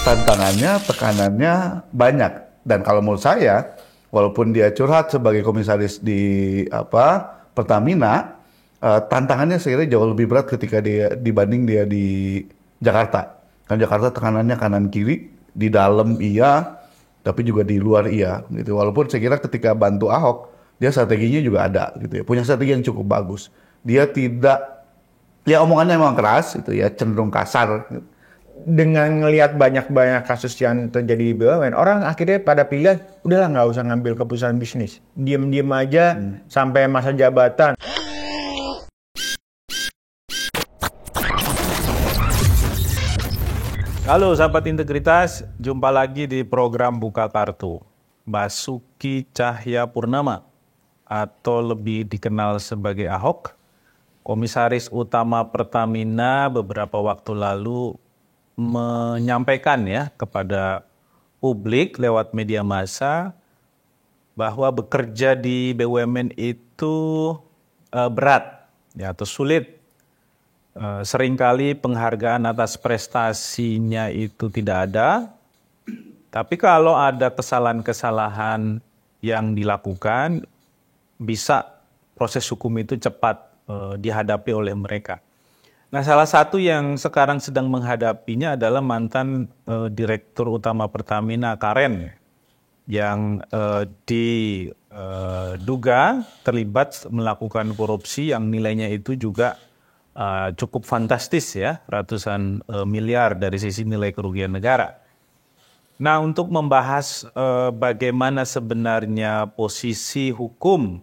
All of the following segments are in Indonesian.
tantangannya, tekanannya banyak. Dan kalau menurut saya, walaupun dia curhat sebagai komisaris di Pertamina, tantangannya sekiranya jauh lebih berat ketika dia dibanding dia di Jakarta. Kan Jakarta tekanannya kanan kiri, di dalam iya, tapi juga di luar iya. Gitu. Walaupun saya kira ketika bantu Ahok, dia strateginya juga ada, gitu ya. Punya strategi yang cukup bagus. Dia tidak, ya omongannya memang keras, itu ya cenderung kasar. Gitu. Dengan ngelihat banyak-banyak kasus yang terjadi di BUMN, orang akhirnya pada pilihan, udahlah nggak usah ngambil keputusan bisnis. Diem-diem aja sampai masa jabatan. Halo sahabat integritas, jumpa lagi di program Buka Kartu. Basuki Cahayapurnama atau lebih dikenal sebagai Ahok, Komisaris Utama Pertamina beberapa waktu lalu menyampaikan ya kepada publik lewat media massa bahwa bekerja di BUMN itu berat ya, atau sulit. Seringkali penghargaan atas prestasinya itu tidak ada, tapi kalau ada kesalahan-kesalahan yang dilakukan, bisa proses hukum itu cepat dihadapi oleh mereka. Nah, salah satu yang sekarang sedang menghadapinya adalah mantan Direktur Utama Pertamina Karen yang diduga terlibat melakukan korupsi yang nilainya itu juga cukup fantastis ya, ratusan miliar dari sisi nilai kerugian negara. Nah, untuk membahas bagaimana sebenarnya posisi hukum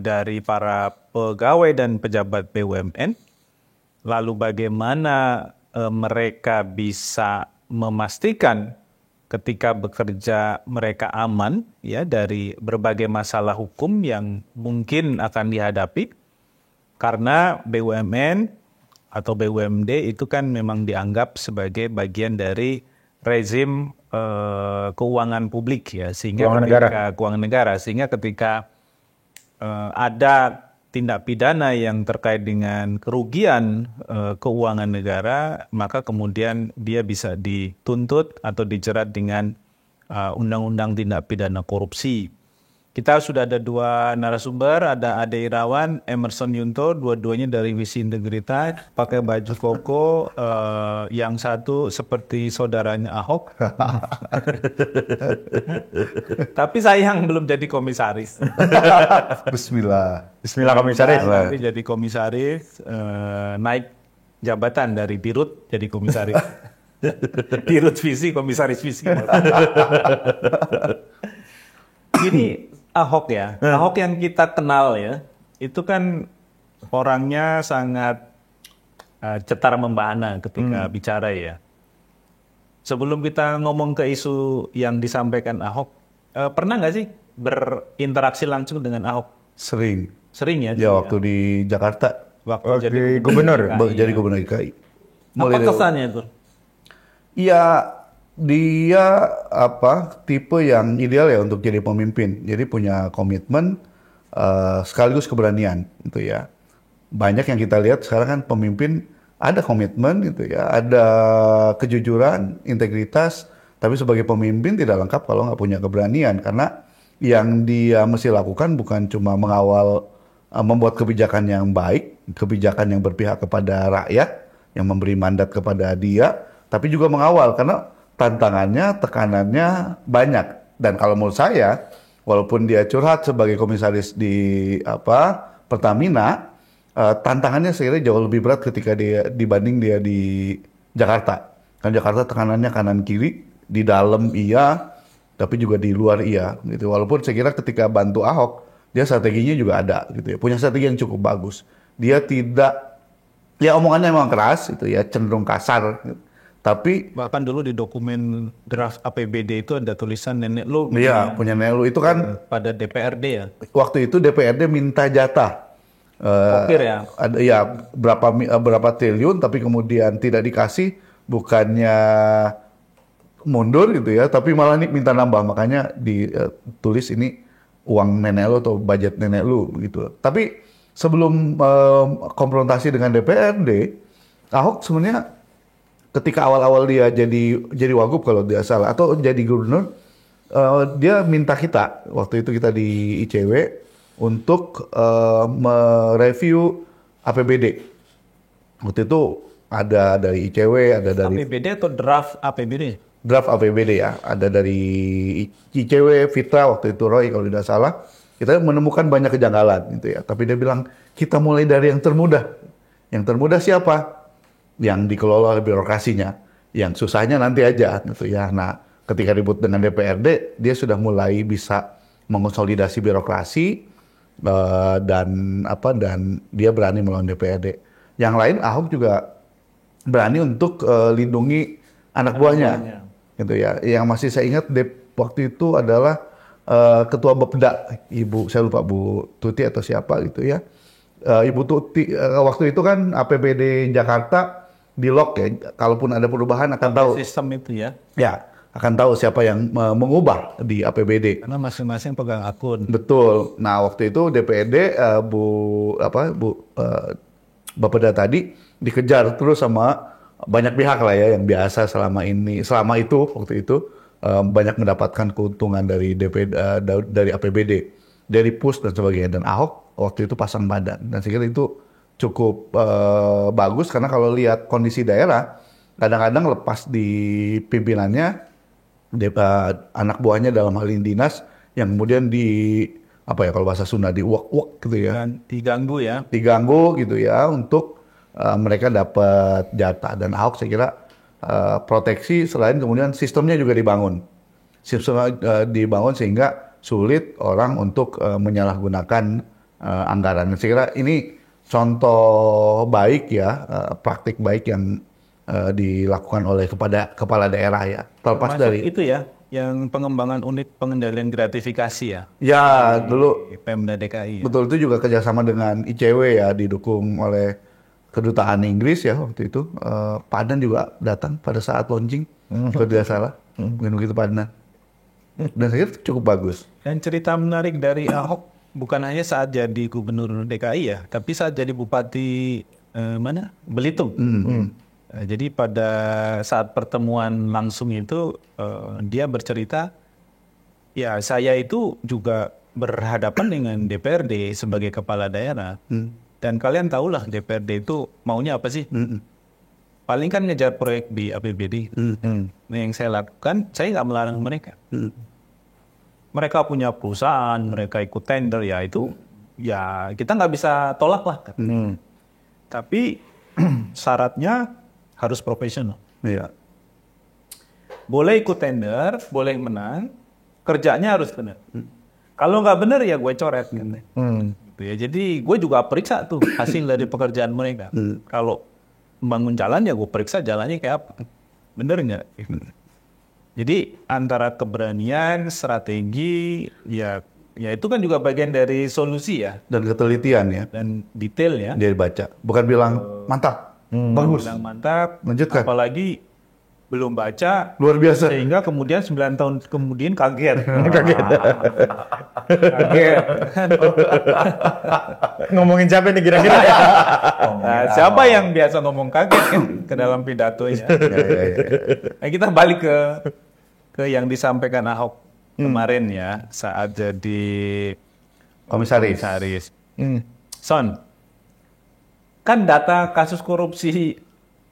dari para pegawai dan pejabat BUMN, lalu bagaimana mereka bisa memastikan ketika bekerja mereka aman ya dari berbagai masalah hukum yang mungkin akan dihadapi, karena BUMN atau BUMD itu kan memang dianggap sebagai bagian dari rezim keuangan publik ya, sehingga keuangan negara, sehingga ketika ada tindak pidana yang terkait dengan kerugian keuangan negara, maka kemudian dia bisa dituntut atau dijerat dengan undang-undang tindak pidana korupsi. Kita sudah ada dua narasumber, ada Ade Irawan, Emerson Yunto, dua-duanya dari Visi Integritas, pakai baju koko, yang satu seperti saudaranya Ahok. Tapi sayang belum jadi komisaris. Bismillah. Bismillah komisaris. Nanti jadi komisaris, naik jabatan dari Dirut jadi komisaris. Dirut Visi, komisaris Visi. Ini Ahok ya, Ahok yang kita kenal ya, itu kan orangnya sangat cetar membahana ketika bicara ya. Sebelum kita ngomong ke isu yang disampaikan Ahok, pernah nggak sih berinteraksi langsung dengan Ahok? Sering. Sering ya? Ya, waktu di Jakarta. Waktu jadi gubernur. Jadi gubernur DKI. Apa kesannya itu? Iya, dia tipe yang ideal ya untuk jadi pemimpin. Jadi punya komitmen sekaligus keberanian gitu ya. Banyak yang kita lihat sekarang kan pemimpin ada komitmen gitu ya, ada kejujuran, integritas, tapi sebagai pemimpin tidak lengkap kalau nggak punya keberanian, karena yang dia mesti lakukan bukan cuma mengawal membuat kebijakan yang baik, kebijakan yang berpihak kepada rakyat, yang memberi mandat kepada dia, tapi juga mengawal, karena tantangannya, tekanannya banyak. Dan kalau menurut saya, walaupun dia curhat sebagai komisaris di Pertamina, tantangannya sekiranya jauh lebih berat ketika dia dibanding dia di Jakarta. Kan Jakarta tekanannya kanan kiri, di dalam iya, tapi juga di luar iya. Gitu. Walaupun saya kira ketika bantu Ahok, dia strateginya juga ada, gitu ya. Punya strategi yang cukup bagus. Dia tidak, ya omongannya memang keras, itu ya cenderung kasar. Gitu. Tapi bahkan dulu di dokumen draft APBD itu ada tulisan nenek lu. Iya, punya nenek lu itu kan pada DPRD ya. Waktu itu DPRD minta jatah. Kokir ya. Ada ya berapa triliun, tapi kemudian tidak dikasih, bukannya mundur gitu ya, tapi malah minta nambah, makanya ditulis ini uang nenek lu atau budget nenek lu gitu. Tapi sebelum konfrontasi dengan DPRD, Ahok sebenarnya ketika awal-awal dia jadi wagub kalau tidak salah atau jadi gubernur, dia minta kita waktu itu kita di ICW untuk mereview APBD. Waktu itu ada dari ICW, ada dari APBD atau draft APBD? draft APBD ya, ada dari ICW, Fitra waktu itu Roy kalau tidak salah. Kita menemukan banyak kejanggalan gitu ya. Tapi dia bilang kita mulai dari yang termudah. Yang termudah siapa? Yang dikelola birokrasinya, yang susahnya nanti aja gitu ya. Nah, ketika ribut dengan DPRD, dia sudah mulai bisa mengonsolidasi birokrasi dan dia berani melawan DPRD. Yang lain Ahok juga berani untuk lindungi anak buahnya, gitu ya. Yang masih saya ingat waktu itu adalah ketua Bapeda, saya lupa Bu Tuti atau siapa gitu ya. Ibu Tuti waktu itu kan APBD Jakarta di lock ya, kalaupun ada perubahan akan tahu Sistem itu ya. ya, akan tahu siapa yang mengubah di APBD. Karena masing-masing pegang akun. Betul. Nah, waktu itu DPRD Bapeda tadi dikejar terus sama banyak pihak lah ya, yang biasa selama itu waktu itu banyak mendapatkan keuntungan dari dari APBD, dari PUS dan sebagainya. Dan Ahok waktu itu pasang badan, dan saya kira itu cukup bagus karena kalau lihat kondisi daerah, kadang-kadang lepas di pimpinannya, anak buahnya dalam hal ini dinas, yang kemudian kalau bahasa Sunda diuak-uak gitu ya. Dan diganggu ya. Diganggu gitu ya untuk mereka dapat jatah. Dan Ahok saya kira proteksi, selain kemudian sistemnya juga dibangun. Sistemnya dibangun sehingga sulit orang untuk menyalahgunakan anggaran. Saya kira ini contoh baik ya, praktik baik yang dilakukan oleh kepala daerah ya. Terlepas Termasuk dari itu ya, yang pengembangan unit pengendalian gratifikasi ya. ya dulu Di Pemda DKI. Ya. betul, itu juga kerjasama dengan ICW ya, didukung oleh kedutaan Inggris ya waktu itu. Padan juga datang pada saat launching kalau tidak salah, mungkin begitu Padan. Dan saya kira cukup bagus. Dan cerita menarik dari Ahok bukan hanya saat jadi gubernur DKI ya, tapi saat jadi bupati Belitung. Jadi pada saat pertemuan langsung itu dia bercerita, ya saya itu juga berhadapan dengan DPRD sebagai kepala daerah. Dan kalian tahulah DPRD itu maunya apa sih? Paling kan ngejar proyek di APBD. Nah, yang saya lakukan, saya nggak melarang mereka. Mereka punya perusahaan, mereka ikut tender, ya itu ya kita nggak bisa tolak lah. Tapi syaratnya harus profesional. Iya. Boleh ikut tender, boleh menang, kerjanya harus benar. Kalau nggak benar ya gue coret. Gitu ya. Jadi gue juga periksa tuh hasil dari pekerjaan mereka. Kalau membangun jalan ya gue periksa jalannya kayak apa. Bener nggak? Jadi antara keberanian, strategi, ya itu kan juga bagian dari solusi ya. Dan ketelitian ya. Dan detail ya. Dia dibaca. Bukan bilang mantap, bagus, Bilang mantap, lanjutkan. apalagi belum baca, Luar biasa. sehingga kemudian 9 tahun kemudian kaget. Kaget. Ngomongin siapa nih kira-kira? Nah, siapa yang biasa ngomong kaget kan ke dalam pidato ya? Nah, kita balik ke yang disampaikan Ahok kemarin ya saat jadi komisaris. Son, kan data kasus korupsi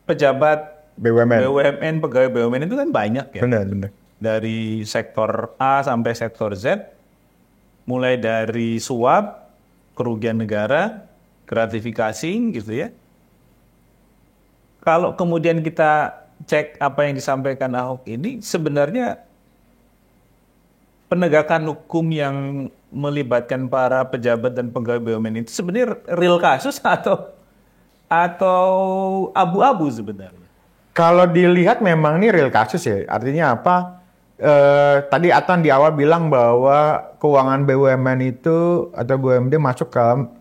pejabat BUMN, pegawai BUMN itu kan banyak ya. Benar. Dari sektor A sampai sektor Z, mulai dari suap, kerugian negara, gratifikasi gitu ya. Kalau kemudian kita cek apa yang disampaikan Ahok ini, sebenarnya penegakan hukum yang melibatkan para pejabat dan pegawai BUMN itu sebenarnya real kasus atau abu-abu sebenarnya? Kalau dilihat memang ini real kasus ya. Artinya apa? Tadi Atan di awal bilang bahwa keuangan BUMN itu atau BUMD masuk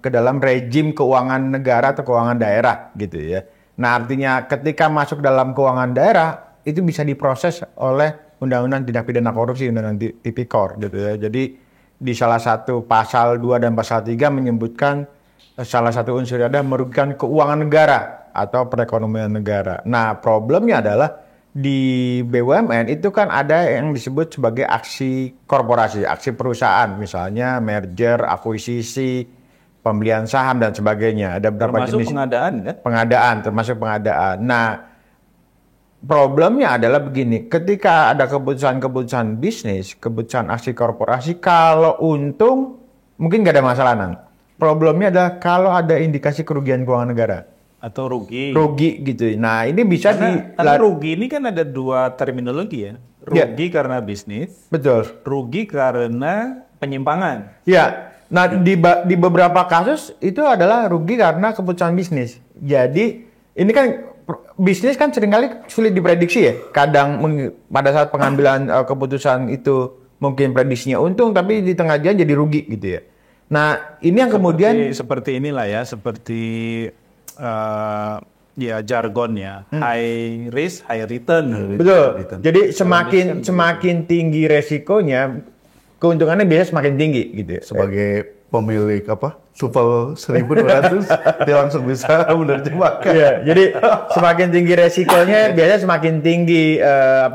ke dalam rejim keuangan negara atau keuangan daerah gitu ya. Nah artinya ketika masuk dalam keuangan daerah itu bisa diproses oleh Undang-Undang Tindak Pidana Korupsi, Undang-Undang Tipikor gitu ya. Jadi di salah satu pasal 2 dan pasal 3 menyebutkan salah satu unsur ada merugikan keuangan negara atau perekonomian negara. Nah, problemnya adalah di BUMN itu kan ada yang disebut sebagai aksi korporasi, aksi perusahaan, misalnya merger, akuisisi, pembelian saham dan sebagainya. Ada beberapa Termasuk jenis pengadaan kan? pengadaan, termasuk pengadaan. Nah, problemnya adalah begini, ketika ada keputusan-keputusan bisnis, keputusan aksi korporasi, kalau untung mungkin nggak ada masalah, Nang. Problemnya adalah kalau ada indikasi kerugian keuangan negara. Atau rugi. Rugi gitu. Nah, ini bisa Karena rugi ini kan ada dua terminologi ya. Rugi karena bisnis, Betul. rugi karena penyimpangan. Ya. Nah, di beberapa kasus itu adalah rugi karena keputusan bisnis. Jadi, ini kan bisnis kan seringkali sulit diprediksi ya. Kadang pada saat pengambilan keputusan itu mungkin prediksinya untung, tapi di tengah jalan jadi rugi gitu ya. Nah, ini yang kemudian Seperti inilah ya, seperti ya jargonnya high risk high return. betul. Jadi semakin tinggi resikonya, keuntungannya biasanya semakin tinggi gitu ya. Sebagai pemilik Supel 1200 dia langsung bisa menerjemahkan. Iya, jadi semakin tinggi resikonya biasanya semakin tinggi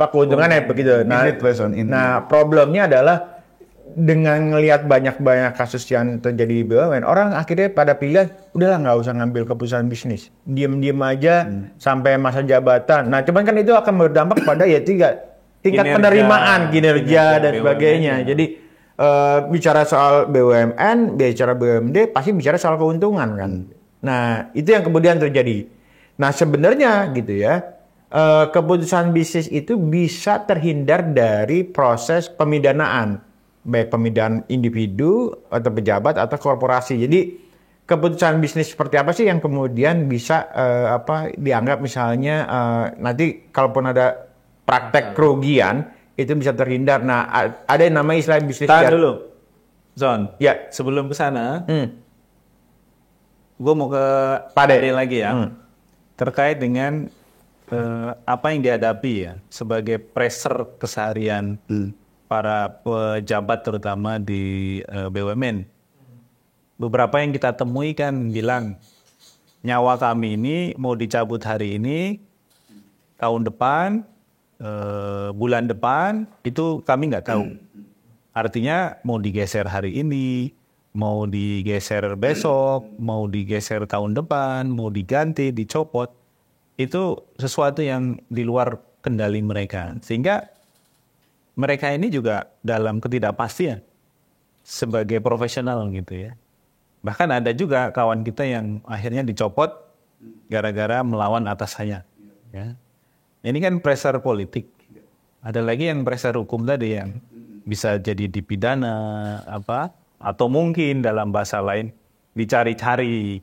keuntungannya begitu. Nah, problemnya adalah dengan ngelihat banyak kasus yang terjadi di BUMN, orang akhirnya pada pilihan udahlah nggak usah ngambil keputusan bisnis, diem aja sampai masa jabatan. Nah, cuman kan itu akan berdampak pada tingkat penerimaan, kinerja dan sebagainya. Jadi bicara soal BUMN, bicara BUMD, pasti bicara soal keuntungan kan. Nah, itu yang kemudian terjadi. Nah, sebenarnya gitu ya, keputusan bisnis itu bisa terhindar dari proses pemidanaan, baik pemidanaan individu atau pejabat atau korporasi. Jadi keputusan bisnis seperti apa sih yang kemudian bisa dianggap misalnya nanti kalaupun ada praktek kerugian itu bisa terhindar. Nah, ada yang namanya istilah bisnis. Tahan dulu, Zon. Ya. Sebelum ke sana, gue mau ke Pak Ade lagi ya. Terkait dengan apa yang dihadapi ya sebagai pressure keseharian para pejabat terutama di BUMN. Beberapa yang kita temui kan bilang nyawa kami ini mau dicabut hari ini, tahun depan, bulan depan itu kami nggak tahu. Artinya mau digeser hari ini, mau digeser besok, mau digeser tahun depan, mau diganti, dicopot, itu sesuatu yang di luar kendali mereka. Sehingga mereka ini juga dalam ketidakpastian sebagai profesional gitu ya. Bahkan ada juga kawan kita yang akhirnya dicopot gara-gara melawan atasannya. Ya. Ini kan pressure politik. Ada lagi yang pressure hukum tadi yang bisa jadi dipidana atau mungkin dalam bahasa lain dicari-cari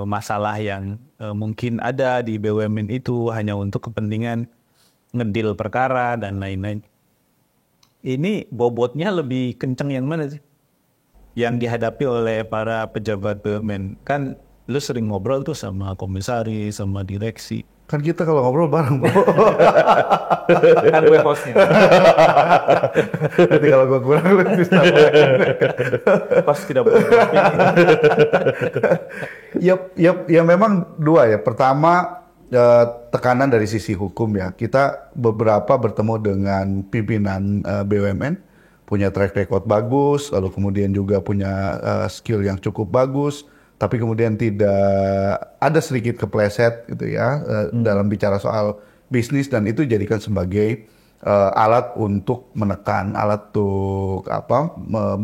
masalah yang mungkin ada di BUMN itu hanya untuk kepentingan ngedil perkara dan lain-lain. Ini bobotnya lebih kenceng yang mana sih? Yang dihadapi oleh para pejabat BUMN. Kan lu sering ngobrol tuh sama komisaris, sama direksi. Kan kita kalau ngobrol bareng, Kan gue hostnya. Nanti kalau gue kurang lu bisa. Pas tidak boleh. Ya memang dua ya. Pertama tekanan dari sisi hukum ya. Kita beberapa bertemu dengan pimpinan BUMN, punya track record bagus, lalu kemudian juga punya skill yang cukup bagus, tapi kemudian tidak ada sedikit kepleset gitu ya dalam bicara soal bisnis, dan itu dijadikan sebagai alat untuk menekan, alat untuk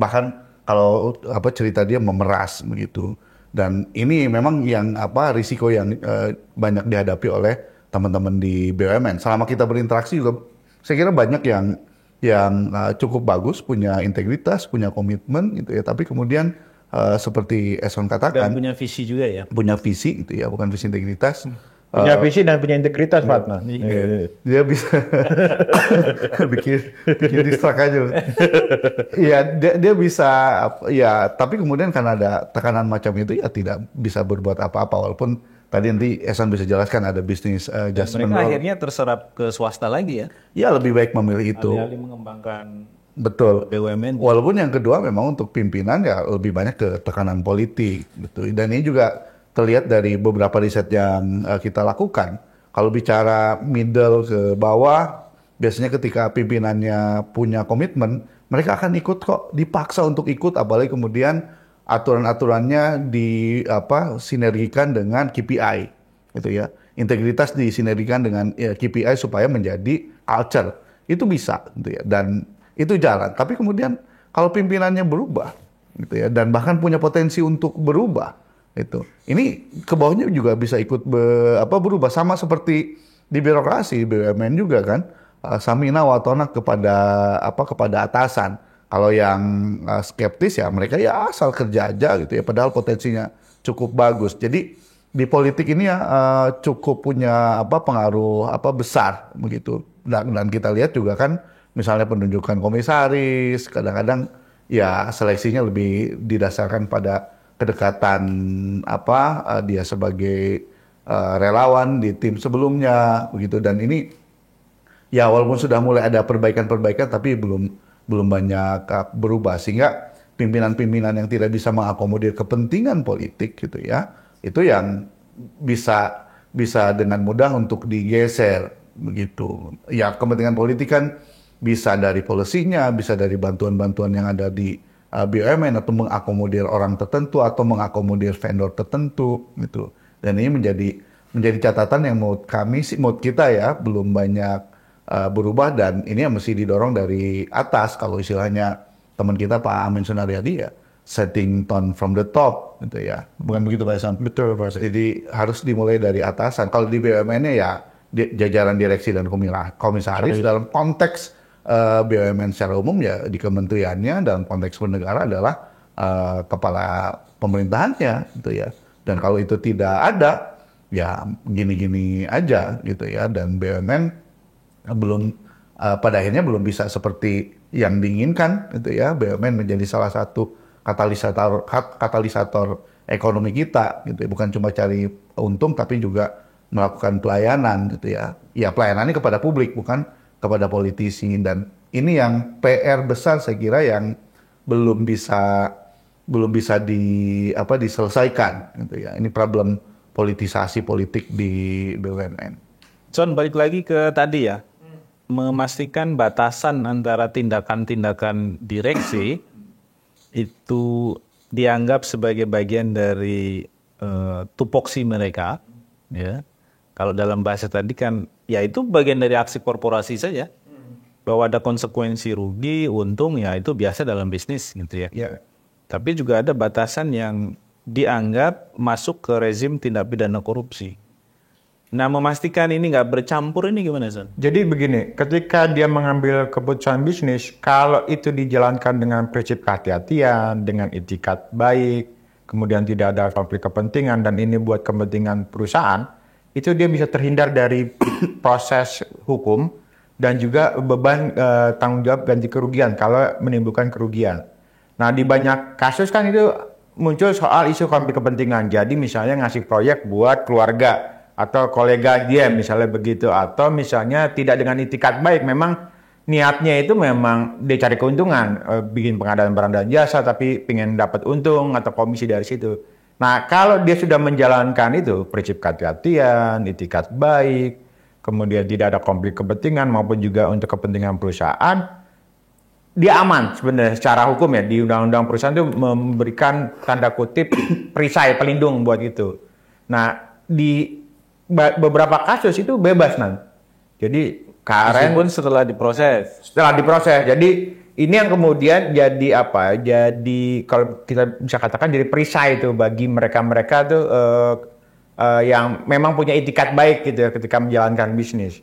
bahkan kalau cerita dia memeras begitu. Dan ini memang yang risiko yang banyak dihadapi oleh teman-teman di BUMN. Selama kita berinteraksi juga saya kira banyak yang cukup bagus, punya integritas, punya komitmen gitu ya. Tapi kemudian seperti Eson katakan, Dan punya visi juga ya. punya visi gitu ya, bukan visi integritas. Punya visi dan punya integritas, Fatma. Dia bisa bikin distrak aja. Iya, dia bisa ya, tapi kemudian karena ada tekanan macam itu ya tidak bisa berbuat apa-apa, walaupun tadi nanti Esan bisa jelaskan ada bisnis adjustment. Mereka akhirnya terserap ke swasta lagi ya. Ya lebih baik memilih itu. Alih-alih mengembangkan Betul. BUMN. Walaupun yang kedua memang untuk pimpinan ya lebih banyak ke tekanan politik gitu. Dan ini juga terlihat dari beberapa riset yang kita lakukan. Kalau bicara middle ke bawah, biasanya ketika pimpinannya punya komitmen, mereka akan ikut kok, dipaksa untuk ikut, apalagi kemudian aturan-aturannya sinergikan dengan KPI, gitu ya. Integritas disinergikan dengan KPI supaya menjadi culture, itu bisa, gitu ya. Dan itu jalan. Tapi kemudian kalau pimpinannya berubah, gitu ya, dan bahkan punya potensi untuk berubah, itu. Ini ke bawahnya juga bisa ikut berubah, sama seperti di birokrasi BUMN juga kan, samina wa ta'na kepada atasan. Kalau yang skeptis ya mereka ya asal kerja aja gitu ya, padahal potensinya cukup bagus. Jadi di politik ini ya cukup punya pengaruh besar begitu. Dan kita lihat juga kan misalnya penunjukan komisaris kadang-kadang ya seleksinya lebih didasarkan pada kedekatan dia sebagai relawan di tim sebelumnya begitu. Dan ini ya walaupun sudah mulai ada perbaikan-perbaikan tapi belum banyak berubah, sehingga pimpinan-pimpinan yang tidak bisa mengakomodir kepentingan politik gitu ya, itu yang bisa dengan mudah untuk digeser begitu. Ya kepentingan politik kan bisa dari polisinya, bisa dari bantuan-bantuan yang ada di BUMN, atau mengakomodir orang tertentu atau mengakomodir vendor tertentu gitu. Dan ini menjadi catatan yang menurut kita ya belum banyak berubah, dan ini yang mesti didorong dari atas. Kalau istilahnya teman kita Pak Amin Sunaryadi ya, setting tone from the top gitu ya. Bukan begitu Pak Esan? Betul Pak. Jadi harus dimulai dari atasan. Kalau di BUMN-nya ya jajaran direksi dan komisaris. Dalam konteks BUMN secara umum ya di kementeriannya, dalam konteks bernegara adalah kepala pemerintahannya gitu ya. Dan kalau itu tidak ada ya gini-gini aja gitu ya, dan BUMN belum pada akhirnya belum bisa seperti yang diinginkan gitu ya. BUMN menjadi salah satu katalisator ekonomi kita gitu ya. Bukan cuma cari untung tapi juga melakukan pelayanan gitu ya. Ya pelayanannya kepada publik bukan kepada politisi, dan ini yang PR besar saya kira yang belum bisa diselesaikan gitu ya. Ini problem politisasi politik di BUMN. John, balik lagi ke tadi ya, memastikan batasan antara tindakan-tindakan direksi itu dianggap sebagai bagian dari tupoksi mereka, ya. Kalau dalam bahasa tadi kan, ya itu bagian dari aksi korporasi saja. Bahwa ada konsekuensi rugi, untung, ya itu biasa dalam bisnis gitu ya. Ya. Tapi juga ada batasan yang dianggap masuk ke rezim tindak pidana korupsi. Nah, memastikan ini nggak bercampur ini gimana, Son? Jadi begini, ketika dia mengambil keputusan bisnis, kalau itu dijalankan dengan prinsip kehati-hatian, dengan itikat baik, kemudian tidak ada konflik kepentingan, dan ini buat kepentingan perusahaan, itu dia bisa terhindar dari proses hukum dan juga beban tanggung jawab ganti kerugian kalau menimbulkan kerugian. Nah, di banyak kasus kan itu muncul soal isu konflik kepentingan. Jadi misalnya ngasih proyek buat keluarga atau kolega dia misalnya begitu, atau misalnya tidak dengan itikat baik, memang niatnya itu memang dia cari keuntungan, bikin pengadaan barang dan jasa tapi pengen dapat untung atau komisi dari situ. Nah, kalau dia sudah menjalankan itu prinsip kehati-hatian, itikat baik, kemudian tidak ada konflik kepentingan maupun juga untuk kepentingan perusahaan, dia aman sebenarnya secara hukum ya. Di undang-undang perusahaan itu memberikan tanda kutip perisai pelindung buat itu. Nah, di beberapa kasus itu bebas nanti. Jadi Meskipun setelah diproses. Jadi ini yang kemudian jadi apa? Jadi kalau kita bisa katakan jadi perisai itu bagi mereka-mereka tuh yang memang punya itikat baik gitu ya ketika menjalankan bisnis.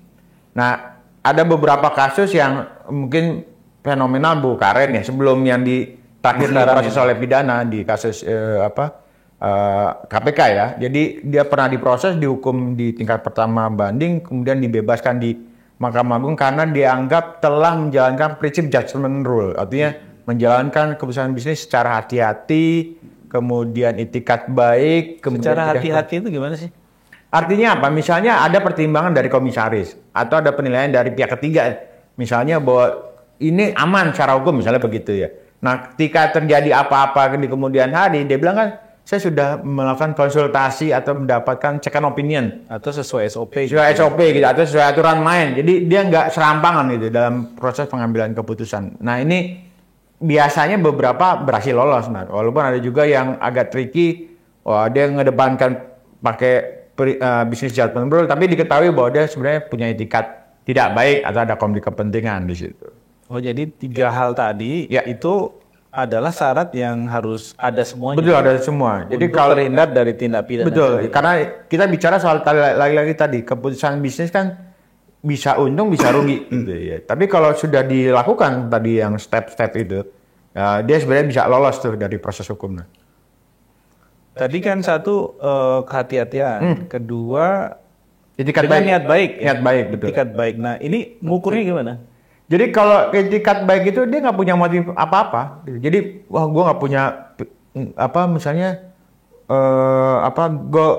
Nah, ada beberapa kasus yang mungkin fenomenal Bu Karen ya, sebelum yang diproses oleh pidana di kasus KPK ya. Jadi dia pernah diproses, dihukum di tingkat pertama banding, kemudian dibebaskan di Mahkamah Agung karena dianggap telah menjalankan prinsip judgment rule, artinya menjalankan keputusan bisnis secara hati-hati, kemudian itikat baik. Secara hati-hati itu gimana sih? Artinya apa? Misalnya ada pertimbangan dari komisaris atau ada penilaian dari pihak ketiga, misalnya bahwa ini aman secara hukum misalnya begitu ya. Nah, ketika terjadi apa-apa di kemudian hari, dia bilang kan saya sudah melakukan konsultasi atau mendapatkan second opinion. Atau sesuai SOP. Sesuai SOP gitu, atau sesuai aturan main. Jadi dia nggak serampangan gitu dalam proses pengambilan keputusan. Nah ini biasanya beberapa berhasil lolos, nah. Walaupun ada juga yang agak tricky, dia ngedepankan pakai bisnis judgment rule, tapi diketahui bahwa dia sebenarnya punya etikat tidak baik atau ada konflik kepentingan di situ. Oh jadi 3 hal tadi itu adalah syarat yang harus ada semuanya. Betul, ada semua. Jadi Untuk terhindar dari tindak pidana. Betul, karena kita bicara soal lagi-lagi tadi keputusan bisnis kan bisa untung bisa rugi gitu ya. Tapi kalau sudah dilakukan tadi yang step-step itu, dia sebenarnya bisa lolos tuh dari proses hukumnya. Tadi kan satu kehati-hatian, kedua Etikat dengan baik. niat baik. Niat baik, betul. Etikat baik. Nah ini ngukurnya gimana? Jadi kalau etikat baik itu dia nggak punya motif apa-apa. Jadi wah gue nggak punya misalnya gue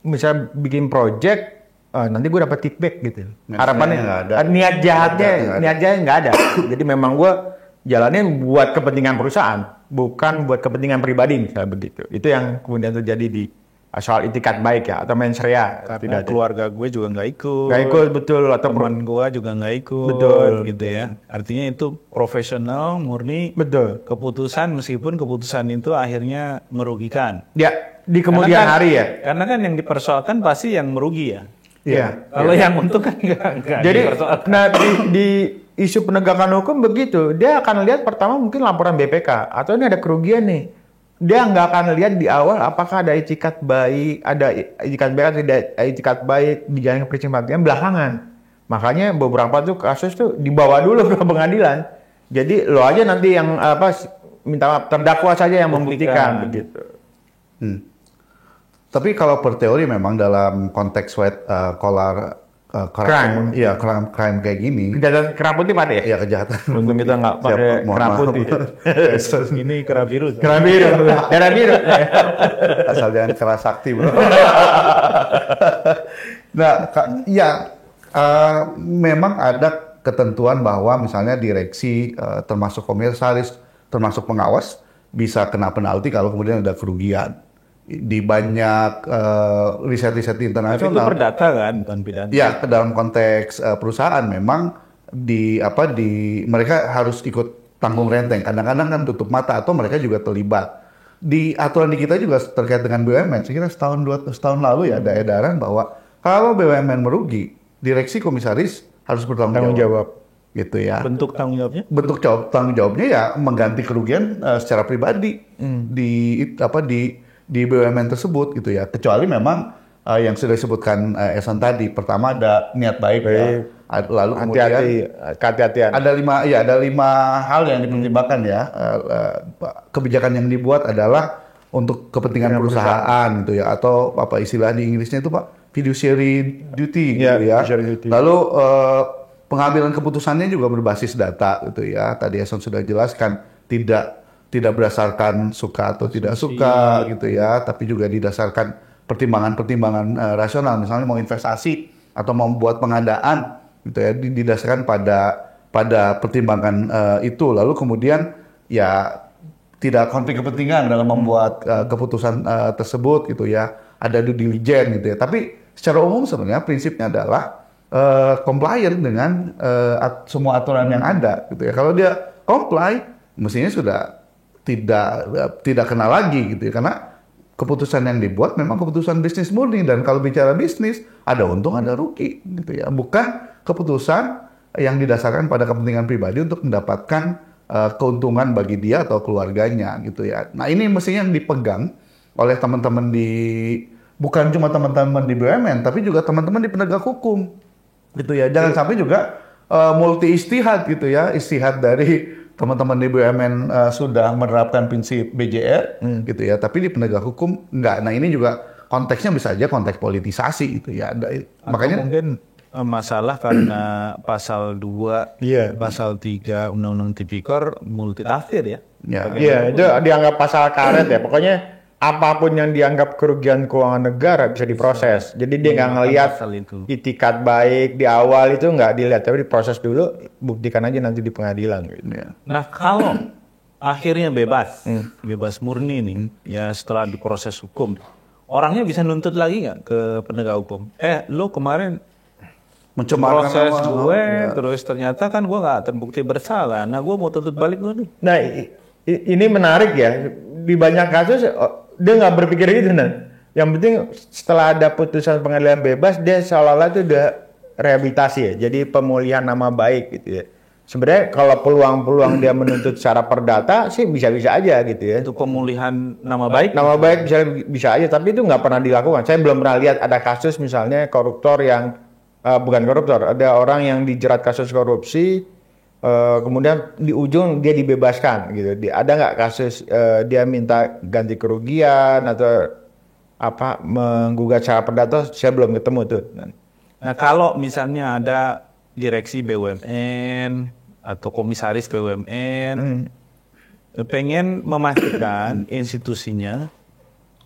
misalnya bikin project nanti gue dapat feedback gitu. Harapannya nggak ada. niat jahatnya nggak ada. Jadi memang gue jalannya buat kepentingan perusahaan, bukan buat kepentingan pribadi misalnya begitu. Itu yang kemudian terjadi di soal itikat baik ya atau mens rea. Karena keluarga gue juga nggak ikut. Nggak ikut, betul. Atau teman gue juga nggak ikut. Betul. Gitu ya. Artinya itu profesional, murni. Betul. Keputusan meskipun keputusan itu akhirnya merugikan. Ya di kemudian hari ya. Karena kan yang dipersoalkan pasti yang merugi ya. Iya. Kalau yang untung kan nggak Jadi, dipersoalkan. nah di isu penegakan hukum begitu, dia akan lihat pertama mungkin laporan BPK atau ini ada kerugian nih. Dia nggak akan lihat di awal apakah ada itikat baik, tidak itikat baik dijalankan prinsip pengadilan belakangan. Makanya beberapa tuh kasus tuh dibawa dulu ke pengadilan. Jadi lo aja nanti yang minta maaf, terdakwa saja yang membuktikan begitu. Tapi kalau per teori memang dalam konteks white collar Crime. iya crime kayak gini, Kejahatan kerah putih pada ya? ya kejahatan. Untung kita nggak pakai Siap, mohon kerah maaf. putih. Ini kera biru. Kerah biru, darah biru. Asal jangan keras sakti, bro. Nah, memang ada ketentuan bahwa misalnya direksi, termasuk komisaris, termasuk pengawas, bisa kena penalti kalau kemudian ada kerugian. Di banyak riset-riset Tapi itu internasional. perdata kan, bukan pidana. Ya, ke dalam konteks perusahaan memang mereka harus ikut tanggung renteng. Kadang-kadang kan tutup mata atau mereka juga terlibat. Di aturan di kita juga terkait dengan BUMN. Saya kira setahun lalu ya ada edaran bahwa kalau BUMN merugi, direksi komisaris harus bertanggung jawab. Gitu ya. Bentuk tanggung jawabnya? Bentuk tanggung jawabnya ya mengganti kerugian secara pribadi di BUMN tersebut gitu ya. Kecuali memang yang sudah disebutkan Esan tadi, pertama ada niat baik. Ya. Lalu kemudian kehati-hatian. ada 5 hal yang dipertimbangkan ya. Kebijakan yang dibuat adalah untuk kepentingan perusahaan gitu ya, atau apa istilah di Inggrisnya itu Pak, fiduciary duty gitu ya. Duty. Lalu pengambilan keputusannya juga berbasis data gitu ya. Tadi Esan sudah jelaskan, tidak berdasarkan suka atau tidak suka gitu ya, tapi juga didasarkan pertimbangan-pertimbangan rasional. Misalnya mau investasi atau mau membuat pengadaan gitu ya, didasarkan pada pertimbangan itu. Lalu kemudian ya tidak konflik kepentingan dalam membuat keputusan tersebut gitu ya. Ada due diligence gitu ya. Tapi secara umum sebenarnya prinsipnya adalah compliant dengan semua aturan yang ada gitu ya. Kalau dia comply, mestinya sudah tidak kena lagi gitu ya, karena keputusan yang dibuat memang keputusan bisnis murni, dan kalau bicara bisnis ada untung ada rugi gitu ya, bukan keputusan yang didasarkan pada kepentingan pribadi untuk mendapatkan keuntungan bagi dia atau keluarganya gitu ya. Nah ini mestinya yang dipegang oleh teman-teman bukan cuma teman-teman di BUMN tapi juga teman-teman di penegak hukum gitu ya. Jangan sampai juga multi istihad gitu ya, istihad dari teman-teman di BUMN sudah menerapkan prinsip BJR gitu ya, tapi di penegak hukum enggak. Nah ini juga konteksnya bisa aja konteks politisasi gitu ya. Makanya mungkin masalah karena pasal 2, pasal 3 Undang-Undang Tipikor multitafsir ya. Iya, itu dianggap pasal karet ya. Pokoknya apapun yang dianggap kerugian keuangan negara bisa diproses. Jadi dia nggak ngelihat itikat baik di awal itu nggak dilihat, tapi diproses dulu, buktikan aja nanti di pengadilan. Gitu. Nah kalau akhirnya bebas murni nih, ya setelah diproses hukum, orangnya bisa nuntut lagi nggak ke penegak hukum? Lo kemarin Mencemarkan proses nama, gue, ya. terus ternyata kan gue nggak terbukti bersalah. Nah, gue mau tuntut balik lo nih. Nah, ini menarik ya. Di banyak kasus dia nggak berpikir gitu, Nan. Yang penting setelah ada putusan pengadilan bebas, dia seolah-olah itu udah rehabilitasi ya. Jadi pemulihan nama baik gitu ya. Sebenarnya kalau peluang-peluang dia menuntut secara perdata sih bisa-bisa aja gitu ya. Itu pemulihan nama baik. Nama baik bisa aja, tapi itu nggak pernah dilakukan. Saya belum pernah lihat ada kasus misalnya koruptor yang bukan koruptor, ada orang yang dijerat kasus korupsi, kemudian di ujung dia dibebaskan gitu. Ada nggak kasus dia minta ganti kerugian atau apa menggugat secara perdata? Saya belum ketemu tuh. Nah, kalau misalnya ada direksi BUMN atau komisaris BUMN pengen memastikan institusinya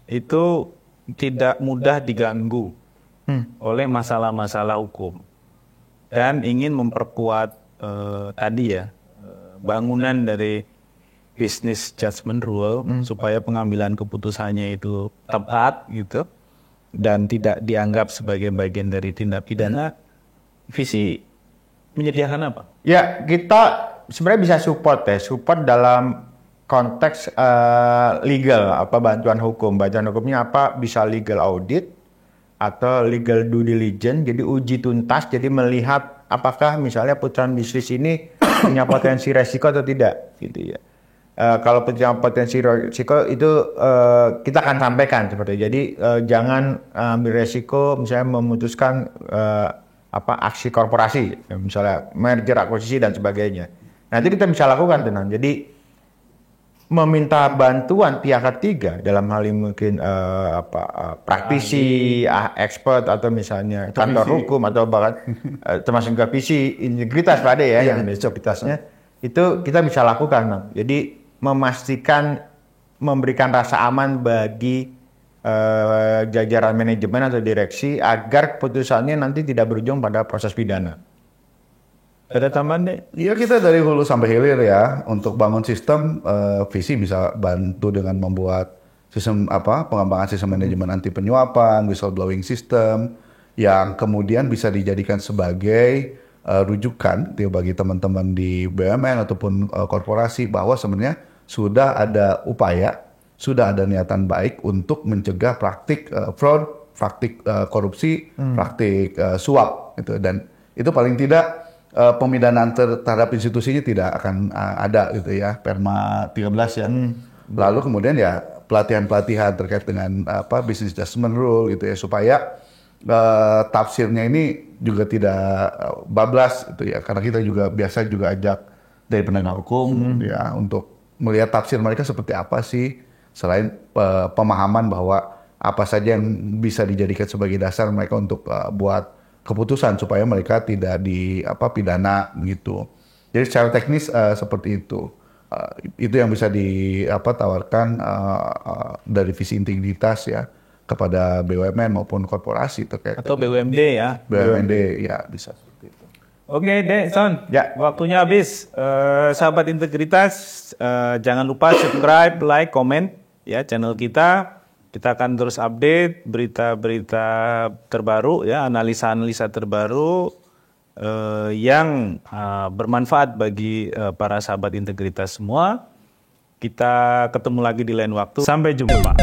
itu tidak mudah diganggu oleh masalah-masalah hukum dan ingin memperkuat bangunan dari business judgment rule supaya pengambilan keputusannya itu tepat gitu dan tidak dianggap sebagai bagian dari tindak pidana. Visi menyediakan apa? Ya, kita sebenarnya bisa support dalam konteks legal, apa bantuan hukum. Bantuan hukumnya apa? Bisa legal audit atau legal due diligence, jadi uji tuntas, jadi melihat apakah misalnya putusan bisnis ini punya potensi resiko atau tidak, gitu ya. Kalau punya potensi resiko itu kita akan sampaikan seperti itu. Jadi jangan ambil resiko, misalnya memutuskan aksi korporasi, misalnya merger, akuisisi dan sebagainya. Nah itu kita bisa lakukan tenan. Jadi meminta bantuan pihak ketiga dalam hal ini mungkin praktisi, expert atau misalnya kantor hukum atau bahkan termasuk juga visi integritas pada yang integritasnya itu kita bisa lakukan. Nah. Jadi memastikan memberikan rasa aman bagi jajaran manajemen atau direksi agar keputusannya nanti tidak berujung pada proses pidana. Ada tambahan deh? Iya, kita dari hulu sampai hilir ya untuk bangun sistem. Visi bisa bantu dengan membuat sistem pengembangan sistem manajemen anti penyuapan, whistleblowing system yang kemudian bisa dijadikan sebagai rujukan bagi teman-teman di BUMN ataupun korporasi bahwa sebenarnya sudah ada upaya, sudah ada niatan baik untuk mencegah praktik fraud, praktik korupsi, praktik suap gitu. Dan itu paling tidak pemidanaan terhadap institusinya tidak akan ada gitu ya, Perma 13 ya. Lalu kemudian ya pelatihan-pelatihan terkait dengan business judgment rule gitu ya, supaya tafsirnya ini juga tidak bablas gitu ya, karena kita juga biasa juga ajak dari penegak hukum ya untuk melihat tafsir mereka seperti apa sih, selain pemahaman bahwa apa saja yang bisa dijadikan sebagai dasar mereka untuk buat keputusan supaya mereka tidak pidana gitu. Jadi secara teknis seperti itu. Itu yang bisa ditawarkan dari visi integritas ya kepada BUMN maupun korporasi terkait atau BUMD ya. BUMD ya bisa seperti itu. Oke deh, Son. Ya. Waktunya habis. Sahabat integritas, jangan lupa subscribe, like, komen ya channel kita. Kita akan terus update berita-berita terbaru ya, analisa-analisa terbaru yang bermanfaat bagi para sahabat integritas semua. Kita ketemu lagi di lain waktu. Sampai jumpa.